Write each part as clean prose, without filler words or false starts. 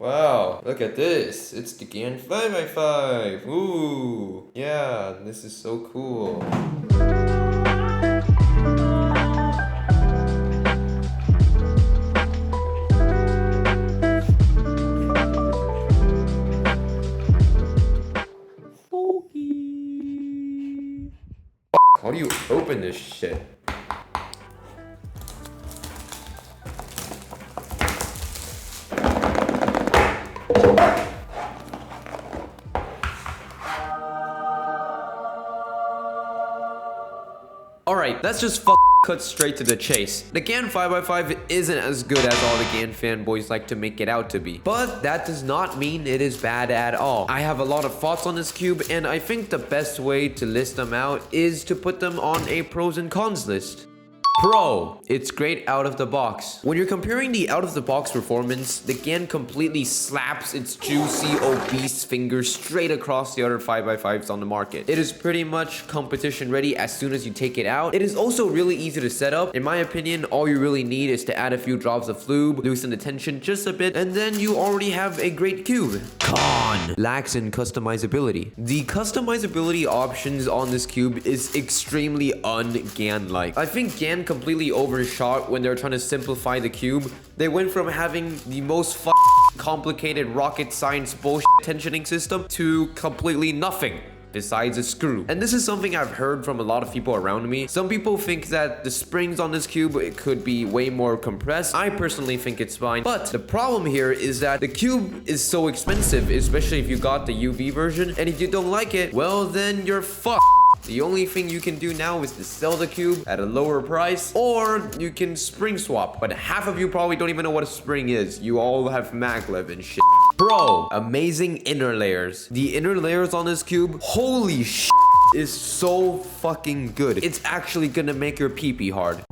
Wow, look at this. It's the GAN 5x5. Ooh, yeah, this is so cool. How do you open this shit? Alright, let's just cut straight to the chase. The GAN 5x5 isn't as good as all the GAN fanboys like to make it out to be. But that does not mean it is bad at all. I have a lot of thoughts on this cube, and I think the best way to list them out is to put them on a pros and cons list. Pro, it's great out of the box. When you're comparing the out of the box performance, the GAN completely slaps its juicy, obese fingers straight across the other 5x5s on the market. It is pretty much competition ready as soon as you take it out. It is also really easy to set up. In my opinion, all you really need is to add a few drops of lube, loosen the tension just a bit, and then you already have a great cube. Con, lacks in customizability. The customizability options on this cube is extremely un-GAN-like. I think GAN completely overshot when they're trying to simplify the cube. They went from having the most complicated rocket science bullshit tensioning system to completely nothing besides a screw. And this is something I've heard from a lot of people around me. Some people think that the springs on this cube, it could be way more compressed. I personally think it's fine. But the problem here is that the cube is so expensive, especially if you got the UV version. And if you don't like it, well, then you're fucked. The only thing you can do now is to sell the cube at a lower price, or you can spring swap. But half of you probably don't even know what a spring is. You all have maglev and shit. Bro, amazing inner layers. The inner layers on this cube, holy shit, is so fucking good. It's actually gonna make your pee-pee hard.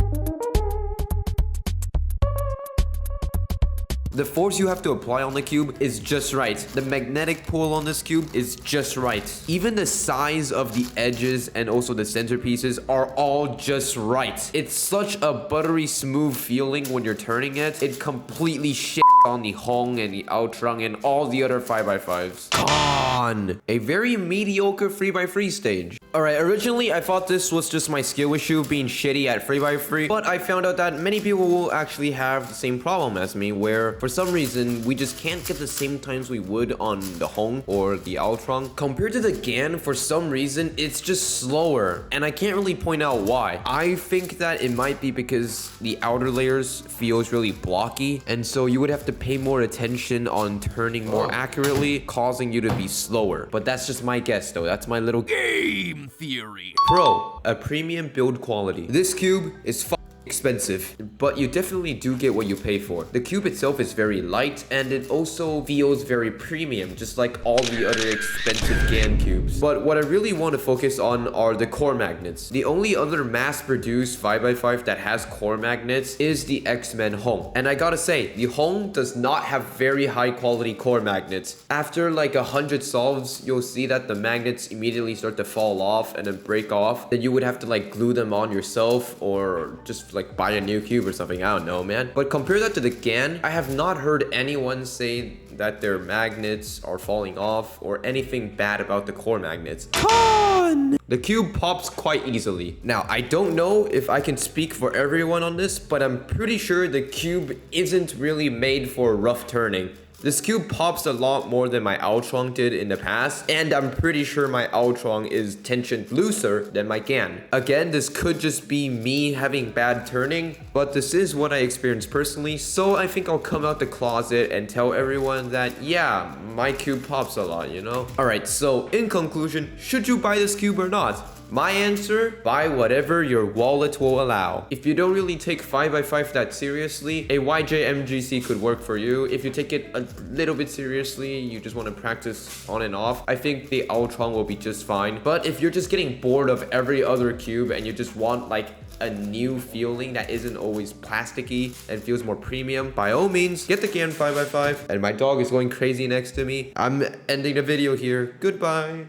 The force you have to apply on the cube is just right. The magnetic pull on this cube is just right. Even the size of the edges and also the centerpieces are all just right. It's such a buttery smooth feeling when you're turning it. It completely shit on the Hong and the Outrun and all the other 5x5s. Con, a very mediocre 3x3 stage. Alright, originally I thought this was just my skill issue being shitty at 3x3, but I found out that many people will actually have the same problem as me, where for some reason we just can't get the same times we would on the Hong or the Outrun. Compared to the GAN, for some reason it's just slower, and I can't really point out why. I think that it might be because the outer layers feels really blocky, and so you would have to pay more attention on turning more accurately, causing you to be slower. But that's just my guess though. That's my little game theory. Pro, a premium build quality. This cube is expensive, but you definitely do get what you pay for. The cube itself is very light, and it also feels very premium, just like all the other expensive GAN cubes. But what I really want to focus on are the core magnets. The only other mass-produced 5x5 that has core magnets is the X-Men Hong. And I gotta say, the Hong does not have very high-quality core magnets. After like 100 solves, you'll see that the magnets immediately start to fall off and then break off. Then you would have to like glue them on yourself, or just like buy a new cube or something. I don't know, man. But compare that to the GAN, I have not heard anyone say that their magnets are falling off or anything bad about the core magnets. Con! The cube pops quite easily. Now, I don't know if I can speak for everyone on this, but I'm pretty sure the cube isn't really made for rough turning. This cube pops a lot more than my Outrun did in the past, and I'm pretty sure my Outrun is tensioned looser than my GAN. Again, this could just be me having bad turning, but this is what I experienced personally, so I think I'll come out the closet and tell everyone that, yeah, my cube pops a lot, you know? Alright, so in conclusion, should you buy this cube or not? My answer, buy whatever your wallet will allow. If you don't really take 5x5 that seriously, a YJ MGC could work for you. If you take it a little bit seriously, you just want to practice on and off, I think the Outrun will be just fine. But if you're just getting bored of every other cube and you just want like a new feeling that isn't always plasticky and feels more premium, by all means, get the GAN 5x5. And my dog is going crazy next to me. I'm ending the video here. Goodbye.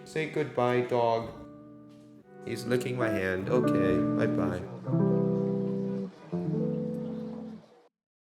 Say goodbye, dog. He's licking my hand. Okay, bye-bye.